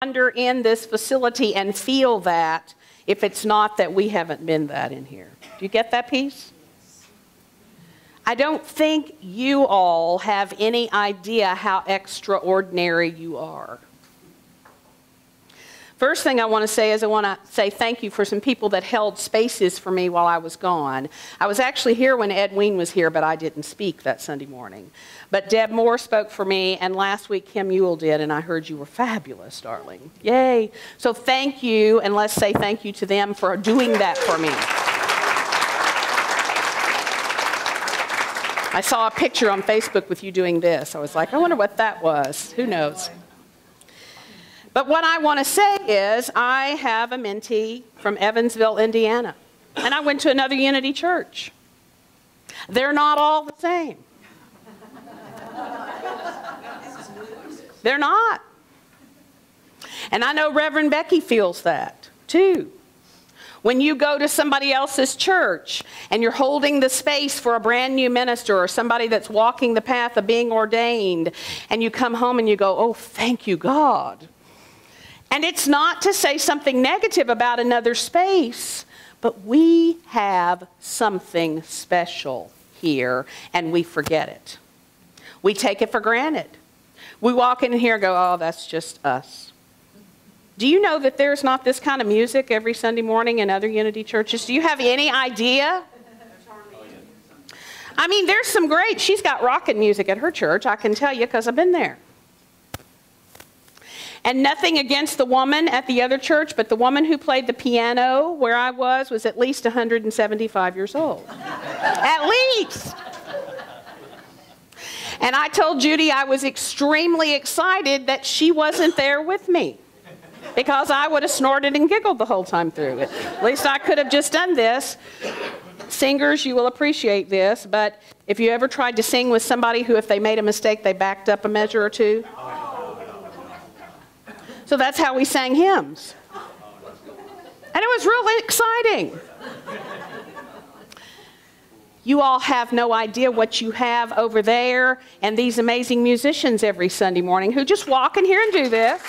wander in this facility and feel that if it's not that we haven't been that in here. Do you get that piece? I don't think you all have any idea how extraordinary you are. First thing I want to say is I want to say thank you for some people that held spaces for me while I was gone. I was actually here when Ed Wein was here, but I didn't speak that Sunday morning. But Deb Moore spoke for me, and last week Kim Ewell did, and I heard you were fabulous, darling. Yay. So thank you, and let's say thank you to them for doing that for me. I saw a picture on Facebook with you doing this. I was like, I wonder what that was. Who knows? But what I want to say is I have a mentee from Evansville, Indiana. And I went to another Unity church. They're not all the same. They're not. And I know Reverend Becky feels that, too. When you go to somebody else's church and you're holding the space for a brand new minister or somebody that's walking the path of being ordained, and you come home and you go, oh, thank you, God. And it's not to say something negative about another space, but we have something special here, and we forget it. We take it for granted. We walk in here and go, oh, that's just us. Do you know that there's not this kind of music every Sunday morning in other Unity churches? Do you have any idea? I mean, there's some great, she's got rockin' music at her church, I can tell you, because I've been there. And nothing against the woman at the other church, but the woman who played the piano where I was at least 175 years old. At least. And I told Judy I was extremely excited that she wasn't there with me, because I would have snorted and giggled the whole time through it. At least I could have just done this. Singers, you will appreciate this, but if you ever tried to sing with somebody who, if they made a mistake, they backed up a measure or two. So that's how we sang hymns. And it was really exciting. You all have no idea what you have over there and these amazing musicians every Sunday morning who just walk in here and do this.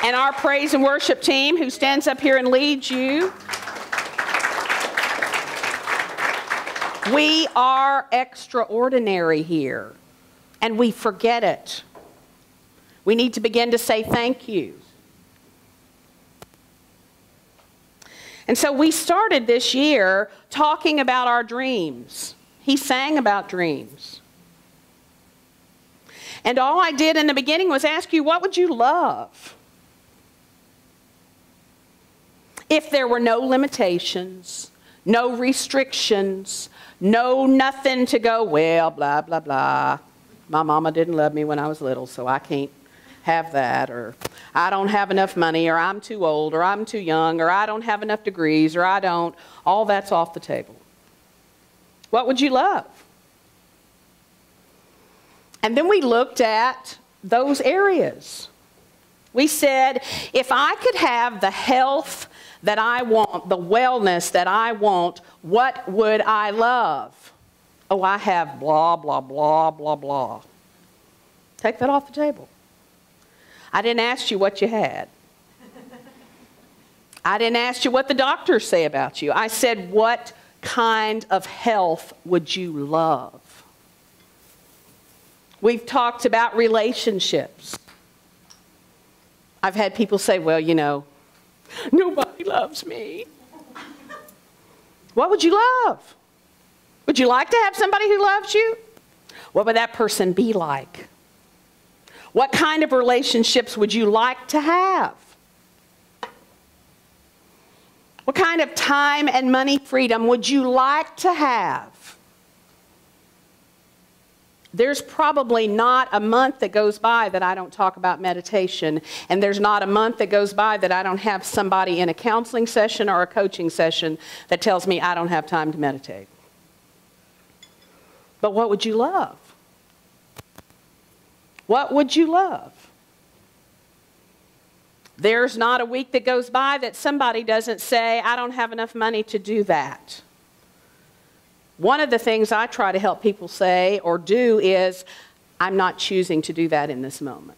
And our praise and worship team who stands up here and leads you. We are extraordinary here, and we forget it. We need to begin to say thank you. And so we started this year talking about our dreams. He sang about dreams. And all I did in the beginning was ask you, what would you love? If there were no limitations, no restrictions, no nothing to go, well, blah, blah, blah. My mama didn't love me when I was little, so I can't have that. Or I don't have enough money, or I'm too old, or I'm too young, or I don't have enough degrees, or I don't. All that's off the table. What would you love? And then we looked at those areas. We said, if I could have the health that I want, the wellness that I want, what would I love? Oh, I have blah, blah, blah, blah, blah. Take that off the table. I didn't ask you what you had. I didn't ask you what the doctors say about you. I said, what kind of health would you love? We've talked about relationships. I've had people say, well, you know, nobody loves me. What would you love? Would you like to have somebody who loves you? What would that person be like? What kind of relationships would you like to have? What kind of time and money freedom would you like to have? There's probably not a month that goes by that I don't talk about meditation, and there's not a month that goes by that I don't have somebody in a counseling session or a coaching session that tells me I don't have time to meditate. But what would you love? What would you love? There's not a week that goes by that somebody doesn't say, I don't have enough money to do that. One of the things I try to help people say or do is, I'm not choosing to do that in this moment.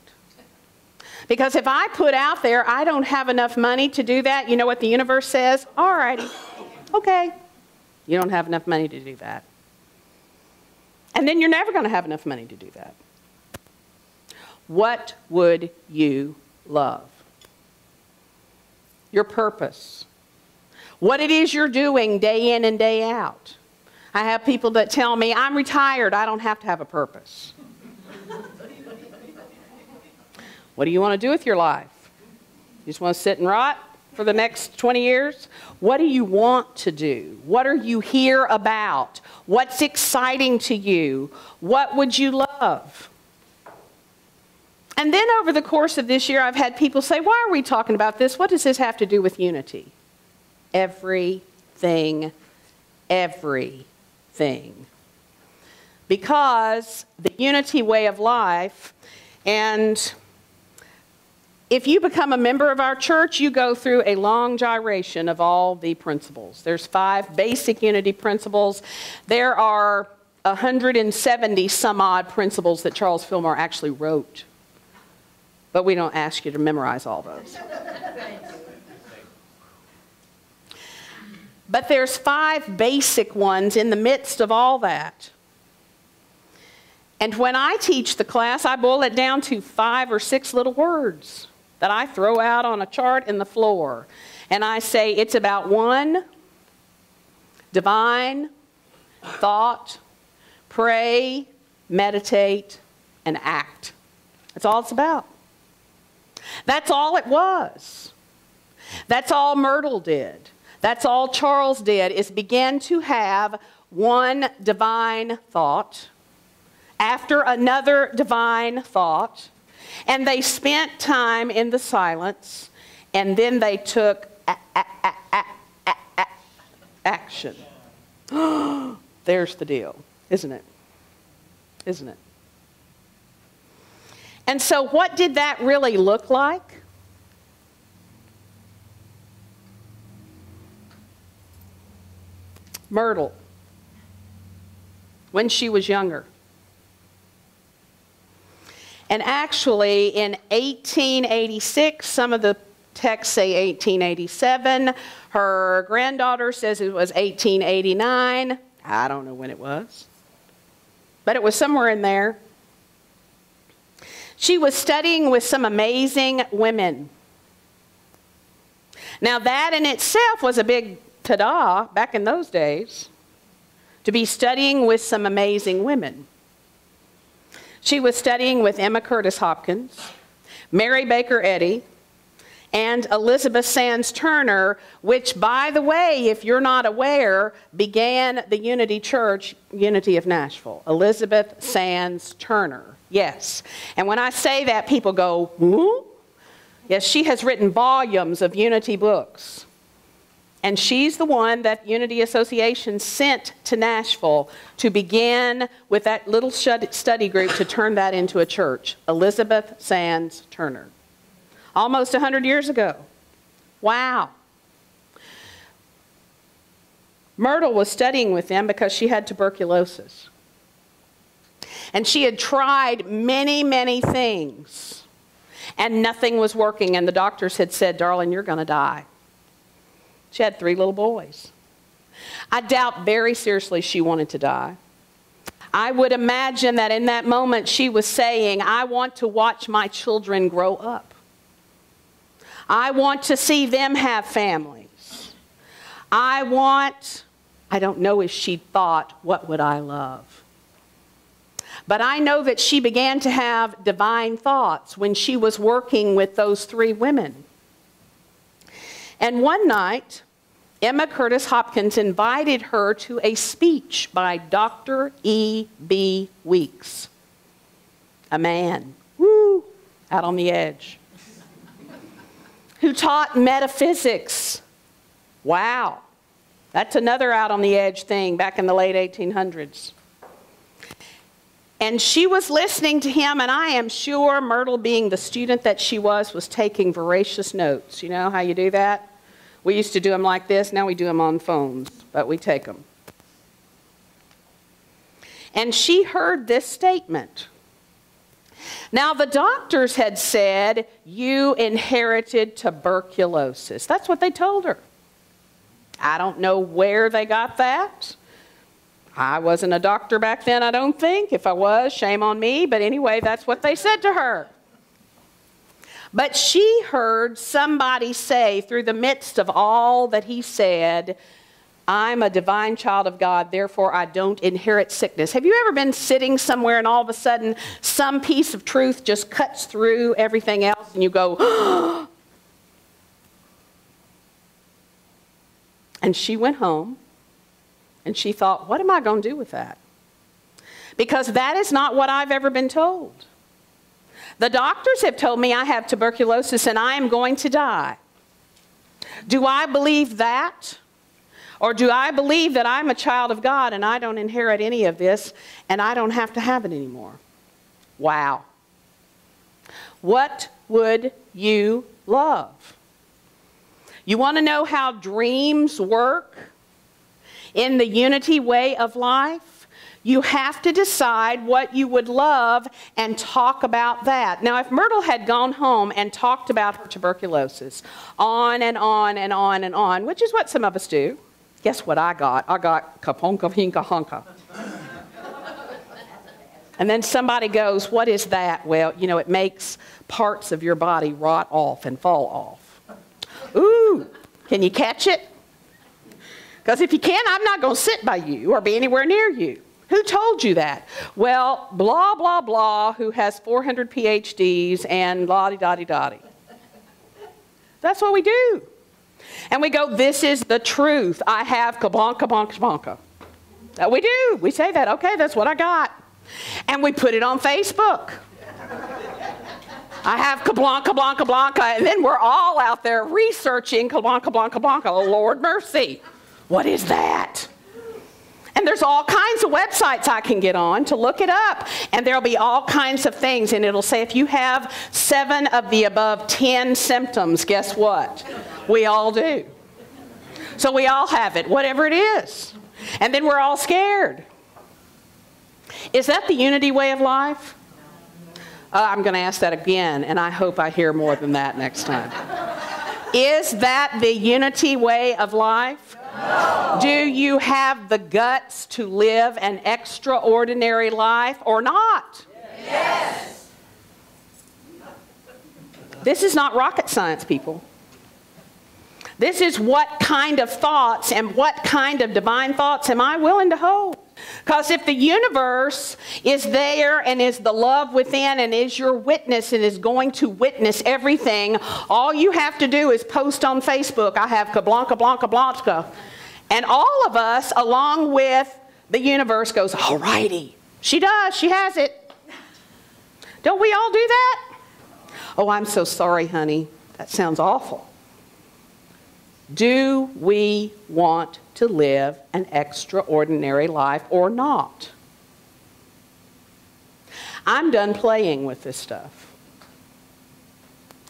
Because if I put out there, I don't have enough money to do that, you know what the universe says? All righty, okay. You don't have enough money to do that. And then you're never going to have enough money to do that. What would you love? Your purpose. What it is you're doing day in and day out. I have people that tell me, I'm retired, I don't have to have a purpose. What do you want to do with your life? You just want to sit and rot for the next 20 years? What do you want to do? What are you here about? What's exciting to you? What would you love? And then over the course of this year, I've had people say, why are we talking about this? What does this have to do with unity? Everything. Everything. Because the unity way of life, and if you become a member of our church, you go through a long gyration of all the principles. There's 5 basic unity principles. There are 170 some odd principles that Charles Fillmore actually wrote. But we don't ask you to memorize all those. But there's 5 basic ones in the midst of all that. And when I teach the class, I boil it down to 5 or 6 little words that I throw out on a chart in the floor. And I say it's about 1, divine, thought, pray, meditate, and act. That's all it's about. That's all it was. That's all Myrtle did. That's all Charles did, is begin to have one divine thought after another divine thought, and they spent time in the silence, and then they took action. There's the deal, isn't it? Isn't it? And so what did that really look like? Myrtle, when she was younger. And actually in 1886, some of the texts say 1887. Her granddaughter says it was 1889. I don't know when it was. But it was somewhere in there. She was studying with some amazing women. Now that in itself was a big ta-da back in those days, to be studying with some amazing women. She was studying with Emma Curtis Hopkins, Mary Baker Eddy, and Elizabeth Sands Turner, which, by the way, if you're not aware, began the Unity Church, Unity of Nashville. Elizabeth Sands Turner. Yes. And when I say that, people go, hmm? Yes, she has written volumes of Unity books. And she's the one that Unity Association sent to Nashville to begin with that little study group to turn that into a church. Elizabeth Sands Turner. Almost 100 years ago. Wow. Myrtle was studying with them because she had tuberculosis. And she had tried many, many things. And nothing was working. And the doctors had said, darling, you're going to die. She had 3 little boys. I doubt very seriously she wanted to die. I would imagine that in that moment she was saying, I want to watch my children grow up. I want to see them have families. I don't know if she thought, what would I love? But I know that she began to have divine thoughts when she was working with those 3 women. And one night, Emma Curtis Hopkins invited her to a speech by Dr. E.B. Weeks, a man, woo, out on the edge, who taught metaphysics. Wow, that's another out on the edge thing back in the late 1800s. And she was listening to him, and I am sure Myrtle, being the student that she was taking voracious notes. You know how you do that? We used to do them like this. Now we do them on phones, but we take them. And she heard this statement. Now, the doctors had said, you inherited tuberculosis. That's what they told her. I don't know where they got that. I wasn't a doctor back then, I don't think. If I was, shame on me. But anyway, that's what they said to her. But she heard somebody say through the midst of all that he said, I'm a divine child of God, therefore I don't inherit sickness. Have you ever been sitting somewhere and all of a sudden some piece of truth just cuts through everything else and you go, And she went home and she thought, what am I going to do with that? Because that is not what I've ever been told. The doctors have told me I have tuberculosis and I am going to die. Do I believe that? Or do I believe that I'm a child of God and I don't inherit any of this and I don't have to have it anymore? Wow. What would you love? You want to know how dreams work in the unity way of life? You have to decide what you would love and talk about that. Now, if Myrtle had gone home and talked about her tuberculosis on and on and on and on, which is what some of us do, guess what I got? I got kaponka hinka honka. And then somebody goes, what is that? Well, you know, it makes parts of your body rot off and fall off. Ooh, can you catch it? Because if you can't, I'm not going to sit by you or be anywhere near you. Who told you that? Well, blah, blah, blah, who has 400 PhDs and la-di-da-di-da-di. That's what we do. And we go, this is the truth. I have kabonka, bonka, bonka. That we do. We say that. Okay, that's what I got. And we put it on Facebook. I have kablanka, blanka, blanka. And then we're all out there researching kablanka, blanka, blanka. Oh, Lord mercy. What is that? And there's all kinds of websites I can get on to look it up. And there'll be all kinds of things. And it'll say if you have 7 of the above 10 symptoms, guess what? We all do. So we all have it, whatever it is. And then we're all scared. Is that the unity way of life? I'm going to ask that again, and I hope I hear more than that next time. Is that the unity way of life? No. Do you have the guts to live an extraordinary life or not? Yes. This is not rocket science, people. This is what kind of thoughts and what kind of divine thoughts am I willing to hold? Because if the universe is there and is the love within and is your witness and is going to witness everything, all you have to do is post on Facebook, I have kablanka, blanka, blanka. And all of us, along with the universe, goes, all righty. She does. She has it. Don't we all do that? Oh, I'm so sorry, honey. That sounds awful. Do we want to live an extraordinary life or not? I'm done playing with this stuff.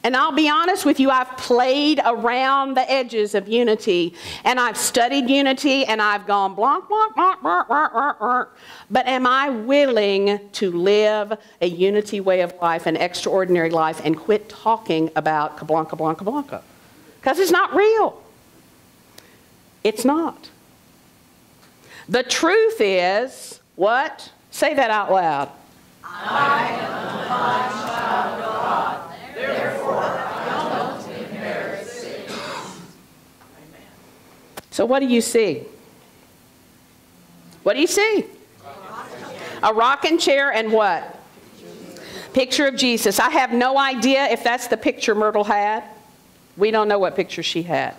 And I'll be honest with you, I've played around the edges of unity, and I've studied unity, and I've gone blank, blank, blank, blank, blank, blank, blank. But am I willing to live a unity way of life, an extraordinary life, and quit talking about kablanka, blanka, blanka? Because it's not real. It's not. The truth is, what? Say that out loud. I am a divine child of God. Therefore, I don't inherit sickness. So what do you see? What do you see? A rocking chair and what? Picture of Jesus. I have no idea if that's the picture Myrtle had. We don't know what picture she had.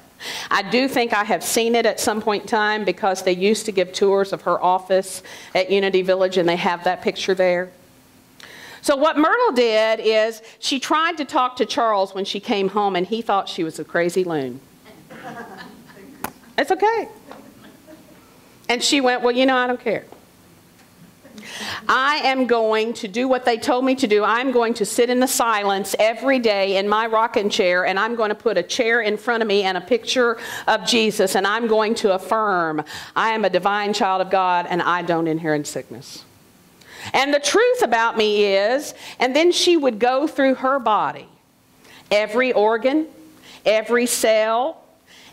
I do think I have seen it at some point in time because they used to give tours of her office at Unity Village and they have that picture there. So what Myrtle did is she tried to talk to Charles when she came home and he thought she was a crazy loon. It's okay. And she went, well, you know, I don't care. I am going to do what they told me to do. I'm going to sit in the silence every day in my rocking chair, and I'm going to put a chair in front of me and a picture of Jesus, and I'm going to affirm I am a divine child of God and I don't inherit sickness. And the truth about me is, and then she would go through her body, every organ, every cell,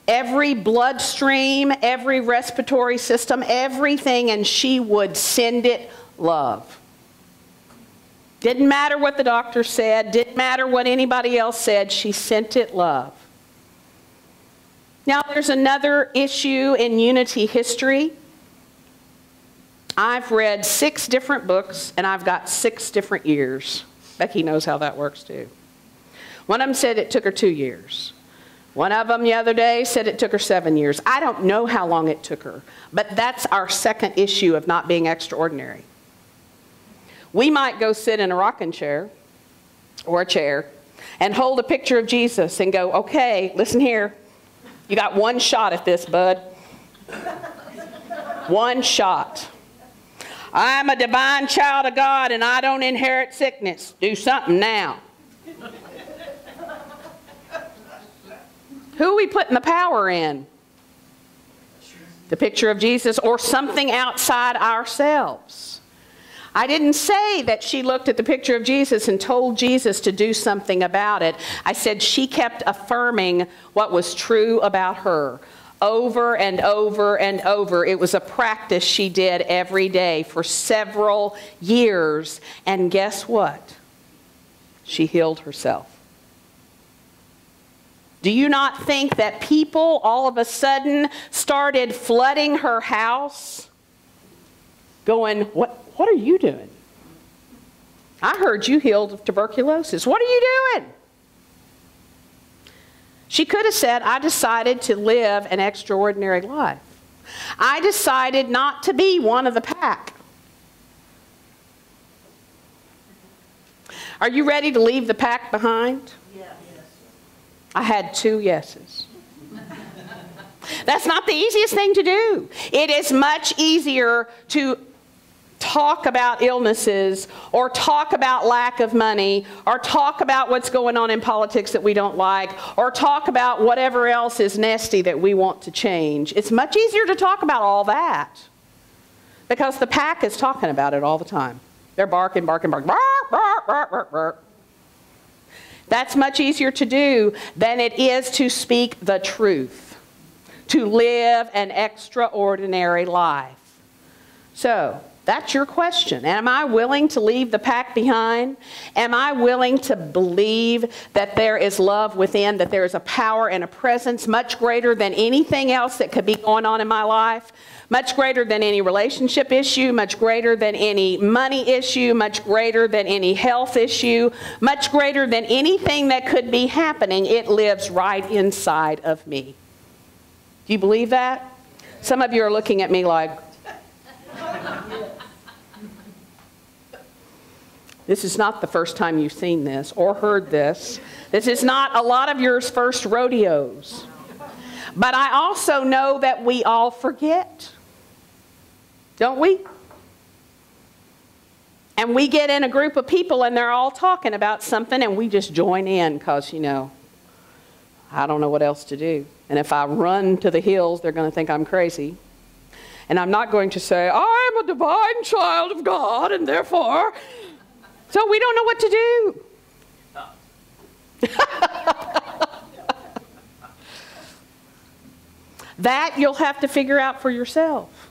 every bloodstream, every respiratory system, everything, and she would send it love. Didn't matter what the doctor said, didn't matter what anybody else said, she sent it love. Now there's another issue in Unity history. I've read 6 different books and I've got 6 different years. Becky knows how that works too. One of them said it took her 2 years. One of them the other day said it took her 7 years. I don't know how long it took her, but that's our second issue of not being extraordinary. We might go sit in a rocking chair or a chair and hold a picture of Jesus and go, okay, listen here. You got one shot at this, bud. One shot. I'm a divine child of God and I don't inherit sickness. Do something now. Who are we putting the power in? The picture of Jesus or something outside ourselves? I didn't say that she looked at the picture of Jesus and told Jesus to do something about it. I said she kept affirming what was true about her over and over and over. It was a practice she did every day for several years. And guess what? She healed herself. Do you not think that people all of a sudden started flooding her house? Going, what are you doing? I heard you healed of tuberculosis. What are you doing? She could have said, I decided to live an extraordinary life. I decided not to be one of the pack. Are you ready to leave the pack behind? Yes. I had 2 yeses. That's not the easiest thing to do. It is much easier to talk about illnesses or talk about lack of money or talk about what's going on in politics that we don't like or talk about whatever else is nasty that we want to change. It's much easier to talk about all that because the pack is talking about it all the time. They're barking, barking, barking. Bark, bark, bark, bark, bark. That's much easier to do than it is to speak the truth, to live an extraordinary life. So, that's your question. Am I willing to leave the pack behind? Am I willing to believe that there is love within, that there is a power and a presence much greater than anything else that could be going on in my life? Much greater than any relationship issue, much greater than any money issue, much greater than any health issue, much greater than anything that could be happening. It lives right inside of me. Do you believe that? Some of you are looking at me like, this is not the first time you've seen this or heard this. This is not a lot of your first rodeos. But I also know that we all forget. Don't we? And we get in a group of people and they're all talking about something and we just join in because, you know, I don't know what else to do. And if I run to the hills, they're going to think I'm crazy. And I'm not going to say, I'm a divine child of God and therefore... So we don't know what to do. That you'll have to figure out for yourself.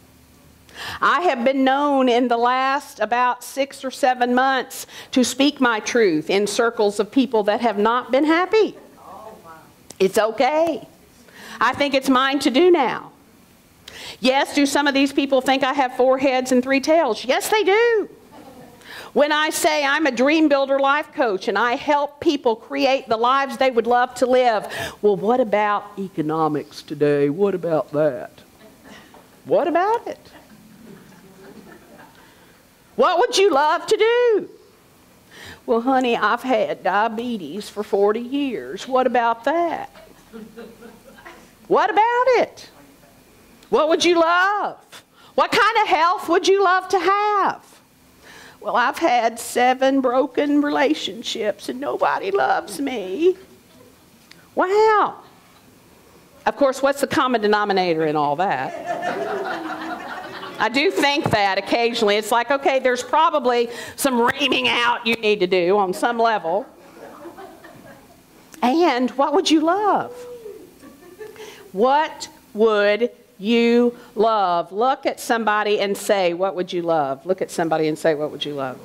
I have been known in the last about 6 or 7 months to speak my truth in circles of people that have not been happy. It's okay. I think it's mine to do now. Yes, do some of these people think I have 4 heads and 3 tails? Yes, they do. When I say I'm a dream builder life coach and I help people create the lives they would love to live, well, what about economics today? What about that? What about it? What would you love to do? Well, honey, I've had diabetes for 40 years. What about that? What about it? What would you love? What kind of health would you love to have? Well, I've had 7 broken relationships and nobody loves me. Wow. Of course, what's the common denominator in all that? I do think that occasionally. It's like, okay, there's probably some reaming out you need to do on some level. And what would you love? What would you love? Look at somebody and say, what would you love? Look at somebody and say, what would you love?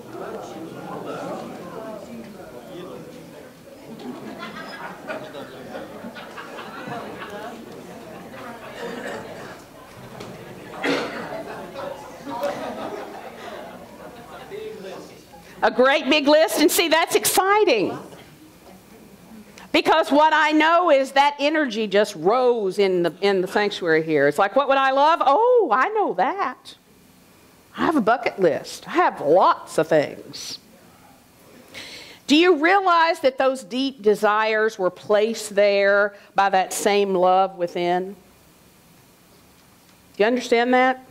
A great big list, and see, that's exciting. Because what I know is that energy just rose in the sanctuary here. It's like, what would I love? Oh, I know that. I have a bucket list. I have lots of things. Do you realize that those deep desires were placed there by that same love within? Do you understand that?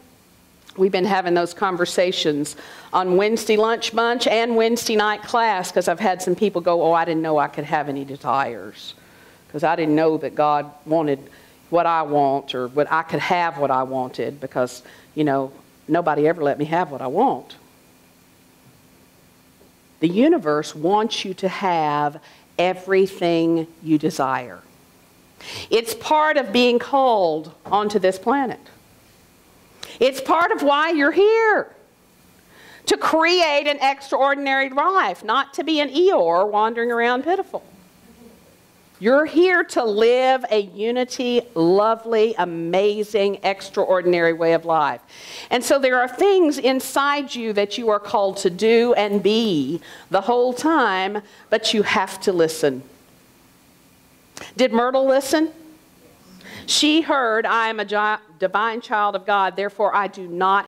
We've been having those conversations on Wednesday lunch bunch and Wednesday night class, because I've had some people go, oh, I didn't know I could have any desires, because I didn't know that God wanted what I want, or I could have what I wanted, because, you know, nobody ever let me have what I want. The universe wants you to have everything you desire. It's part of being called onto this planet. It's part of why you're here. To create an extraordinary life, not to be an Eeyore wandering around pitiful. You're here to live a unity, lovely, amazing, extraordinary way of life. And so there are things inside you that you are called to do and be the whole time, but you have to listen. Did Myrtle listen? She heard, I am a divine child of God, therefore I do not